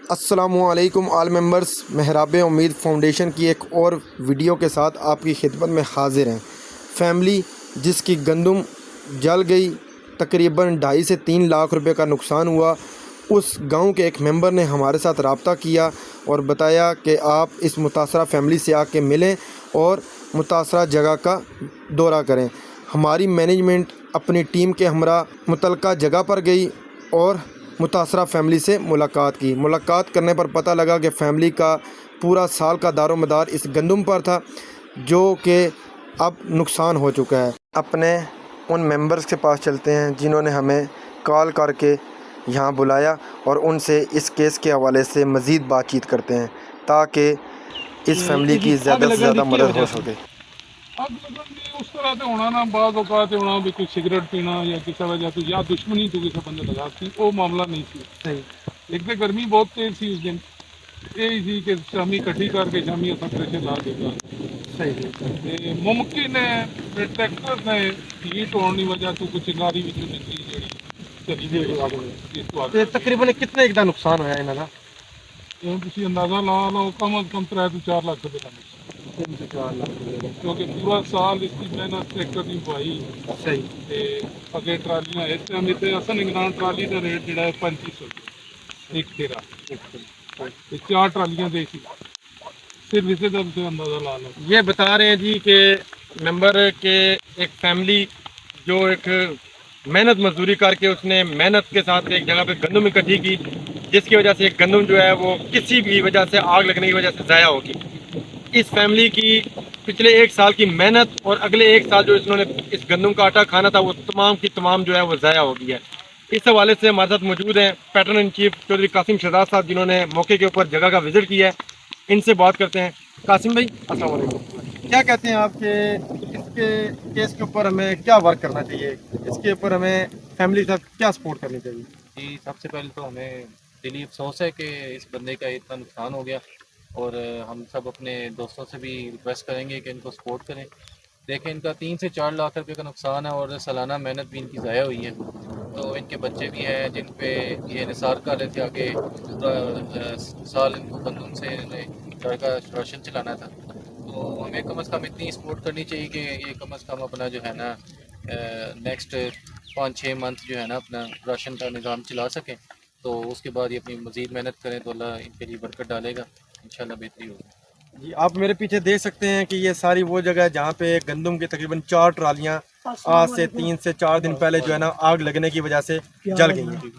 السلام علیکم all members, محراب امید فاؤنڈیشن کی ایک اور ویڈیو کے ساتھ آپ کی خدمت میں حاضر ہیں۔ فیملی جس کی گندم جل گئی، تقریباً 2.5 سے 3 لاکھ روپے کا نقصان ہوا، اس گاؤں کے ایک ممبر نے ہمارے ساتھ رابطہ کیا اور بتایا کہ آپ اس متاثرہ فیملی سے آ کے ملیں اور متاثرہ جگہ کا دورہ کریں۔ ہماری مینجمنٹ اپنی ٹیم کے ہمراہ متعلقہ جگہ پر گئی اور متاثرہ فیملی سے ملاقات کی۔ ملاقات کرنے پر پتہ لگا کہ فیملی کا پورا سال کا دار و مدار اس گندم پر تھا، جو کہ اب نقصان ہو چکا ہے۔ اپنے ان ممبرز کے پاس چلتے ہیں جنہوں نے ہمیں کال کر کے یہاں بلایا اور ان سے اس کیس کے حوالے سے مزید بات چیت کرتے ہیں تاکہ اس فیملی کی زیادہ سے زیادہ مدد ہو سکے۔ اب اس طرح سے ہونا نا، بعض اوقات ہونا بھی کوئی سگریٹ پینا یا کسی وجہ سے یا دشمنی تو کسی بندے لگا سی، وہ معاملہ نہیں سی۔ صحیح۔ ایک تو گرمی بہت تیز سی اس دن، یہی سی کہ شامی کٹھی کر کے شامی اپنا پریشر لا دے گا۔ صحیح۔ ممکن ہے ٹریکٹر نے ہیٹ ہونے کی وجہ سے کچھ چنگاری بھی نکلی جیڑی چلی تقریباً کتنے کا نقصان ہوا انہوں کا؟ تھی اندازہ لا لو، کم از کم 3 سے 4 لاکھ روپے کا نقصان، کیونکہ پورا سال اس کی محنت ٹریکٹر کی بوائی۔ صحیح۔ اگے ٹرالیاں اس ٹائم اتنے اصل انگلان ٹرالی کا ریٹ جڑا ہے 3500 ایک ٹھیرا، 4 ٹرالیاں دے سی، صرف اسے طرف سے اندازہ لا لو۔ یہ بتا رہے ہیں جی کہ ممبر کے ایک فیملی جو ایک محنت مزدوری کر کے اس نے محنت کے ساتھ ایک جگہ پہ گندم اکٹھی کی، جس کی وجہ سے ایک گندم جو ہے وہ کسی بھی وجہ سے آگ لگنے کی وجہ سے ضائع ہوگی۔ اس فیملی کی پچھلے 1 سال کی محنت اور اگلے 1 سال جو انہوں نے اس گندم کا آٹا کھانا تھا وہ تمام کی تمام جو ہے وہ ضائع ہو گئی ہے۔ اس حوالے سے ہمارے ساتھ موجود ہیں patron in chief Chaudhry Qasim Shahzad Sahab, جنہوں نے موقع کے اوپر جگہ کا وزٹ کیا ہے۔ ان سے بات کرتے ہیں۔ قاسم بھائی السلام علیکم، کیا کہتے ہیں آپ کہ اس کے کیس کے اوپر ہمیں کیا ورک کرنا چاہیے، اس کے اوپر ہمیں فیملی سے کیا سپورٹ کرنی چاہیے؟ جی، سب سے پہلے تو ہمیں دلی افسوس ہے کہ اس بندے کا اتنا نقصان ہو گیا، اور ہم سب اپنے دوستوں سے بھی ریکویسٹ کریں گے کہ ان کو سپورٹ کریں۔ دیکھیں، ان کا 3 سے 4 لاکھ روپے کا نقصان ہے اور سالانہ محنت بھی ان کی ضائع ہوئی ہے۔ تو ان کے بچے بھی ہیں جن پہ یہ انحصار کر رہے تھے، آگے سال ان کو گندم سے گھر کا راشن چلانا تھا۔ تو ہمیں کم از کم اتنی سپورٹ کرنی چاہیے کہ یہ کم از کم اپنا جو ہے نا نیکسٹ 5-6 منتھ جو ہے نا اپنا راشن کا نظام چلا سکیں۔ تو اس کے بعد یہ اپنی مزید محنت کریں تو اللہ ان کے لیے برکت ڈالے گا، انشاءاللہ بہتری ہوگی۔ جی، آپ میرے پیچھے دیکھ سکتے ہیں کہ یہ ساری وہ جگہ ہے جہاں پہ گندم کی تقریباً 4 ٹرالیاں آج سے 3 سے 4 دن پہلے جو ہے نا آگ لگنے کی وجہ سے جل گئی ہیں۔